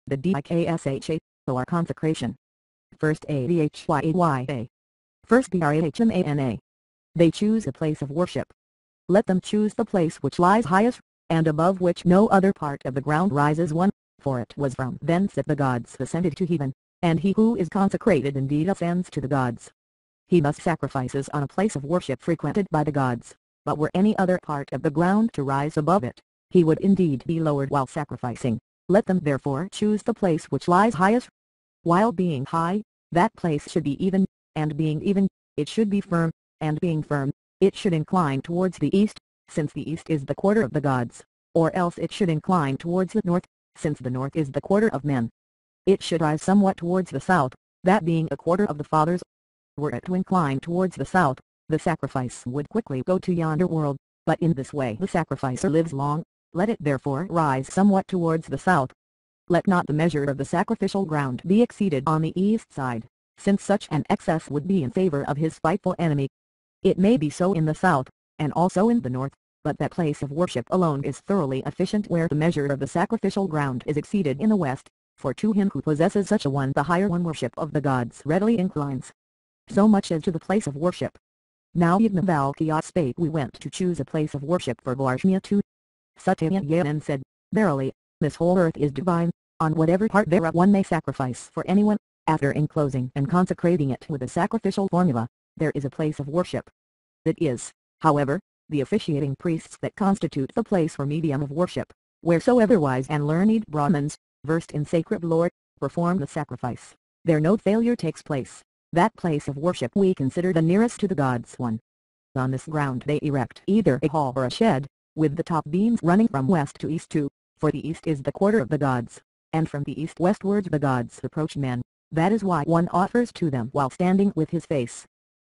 The DIKSHA, or consecration. First ADHYAYA. First BRAHMANA. They choose a place of worship. Let them choose the place which lies highest, and above which no other part of the ground rises one, for it was from thence that the gods ascended to heaven, and he who is consecrated indeed ascends to the gods. He thus sacrifices on a place of worship frequented by the gods, but were any other part of the ground to rise above it, he would indeed be lowered while sacrificing. Let them therefore choose the place which lies highest. While being high, that place should be even, and being even, it should be firm, and being firm, it should incline towards the east, since the east is the quarter of the gods, or else it should incline towards the north, since the north is the quarter of men. It should rise somewhat towards the south, that being a quarter of the fathers. Were it to incline towards the south, the sacrifice would quickly go to yonder world, but in this way the sacrificer lives long. Let it therefore rise somewhat towards the south. Let not the measure of the sacrificial ground be exceeded on the east side, since such an excess would be in favor of his spiteful enemy. It may be so in the south, and also in the north, but that place of worship alone is thoroughly efficient where the measure of the sacrificial ground is exceeded in the west, for to him who possesses such a one the higher one worship of the gods readily inclines. So much as to the place of worship. Now Yagnavalkya spake, we went to choose a place of worship for Blarshmia too. Satyayanan said, verily, this whole earth is divine, on whatever part thereof one may sacrifice for anyone. After enclosing and consecrating it with a sacrificial formula, there is a place of worship. It is, however, the officiating priests that constitute the place or medium of worship, wheresoever wise and learned Brahmins, versed in sacred lore, perform the sacrifice, there no failure takes place. That place of worship we consider the nearest to the gods one. On this ground they erect either a hall or a shed, with the top beams running from west to east too, for the east is the quarter of the gods, and from the east westwards the gods approach men. That is why one offers to them while standing with his face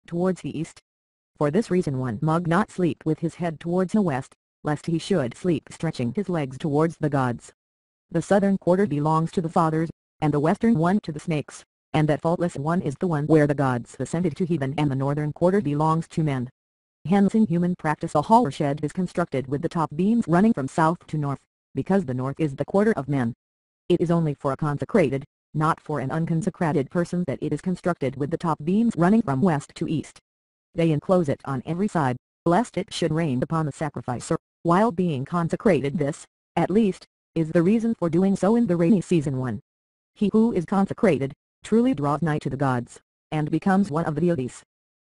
towards the east. For this reason one mug not sleep with his head towards the west, lest he should sleep stretching his legs towards the gods. The southern quarter belongs to the fathers, and the western one to the snakes, and that faultless one is the one where the gods ascended to heaven, and the northern quarter belongs to men. Hence in human practice a hall or shed is constructed with the top beams running from south to north, because the north is the quarter of men. It is only for a consecrated, not for an unconsecrated person, that it is constructed with the top beams running from west to east. They enclose it on every side, lest it should rain upon the sacrificer, while being consecrated. This, at least, is the reason for doing so in the rainy season. 1. He who is consecrated, truly draws nigh to the gods, and becomes one of the deities.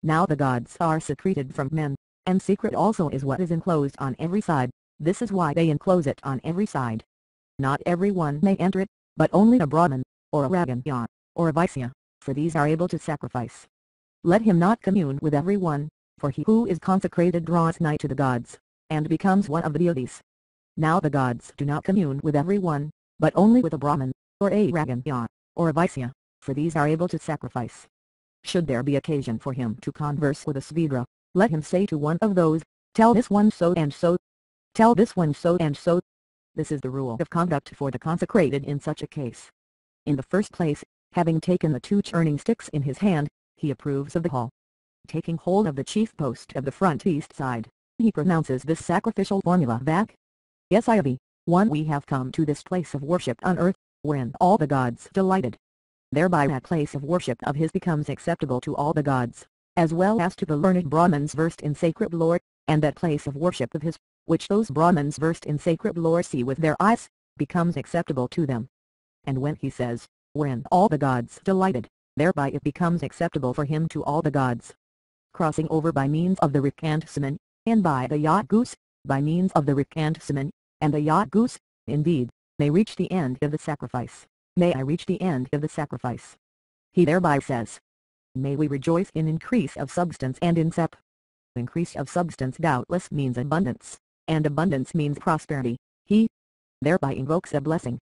Now the gods are secreted from men, and secret also is what is enclosed on every side. This is why they enclose it on every side. Not every one may enter it, but only a Brahman, or a Raganya, or a Vaisya, for these are able to sacrifice. Let him not commune with every one, for he who is consecrated draws nigh to the gods, and becomes one of the deities. Now the gods do not commune with every one, but only with a Brahman, or a Raganya, or a Vaisya, for these are able to sacrifice. Should there be occasion for him to converse with a Svidra, let him say to one of those, tell this one so and so, tell this one so and so. This is the rule of conduct for the consecrated in such a case. In the first place, having taken the 2 churning sticks in his hand, he approves of the hall. Taking hold of the chief post of the front east side, he pronounces this sacrificial formula: Vak. Yes, I be, one, we have come to this place of worship on earth, wherein all the gods delighted. Thereby that place of worship of his becomes acceptable to all the gods, as well as to the learned Brahmins versed in sacred lore, and that place of worship of his, which those Brahmins versed in sacred lore see with their eyes, becomes acceptable to them. And when he says, wherein all the gods delighted, thereby it becomes acceptable for him to all the gods. Crossing over by means of the Rik and Saman, and by the yacht goose, by means of the Rik and Saman, and the yacht goose, indeed, may reach the end of the sacrifice. May I reach the end of the sacrifice. He thereby says, may we rejoice in increase of substance and in sep. Increase of substance doubtless means abundance, and abundance means prosperity. He thereby invokes a blessing.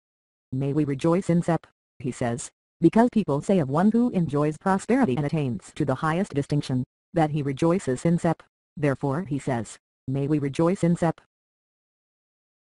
May we rejoice in sep, he says, because people say of one who enjoys prosperity and attains to the highest distinction, that he rejoices in sep. Therefore he says, may we rejoice in sep.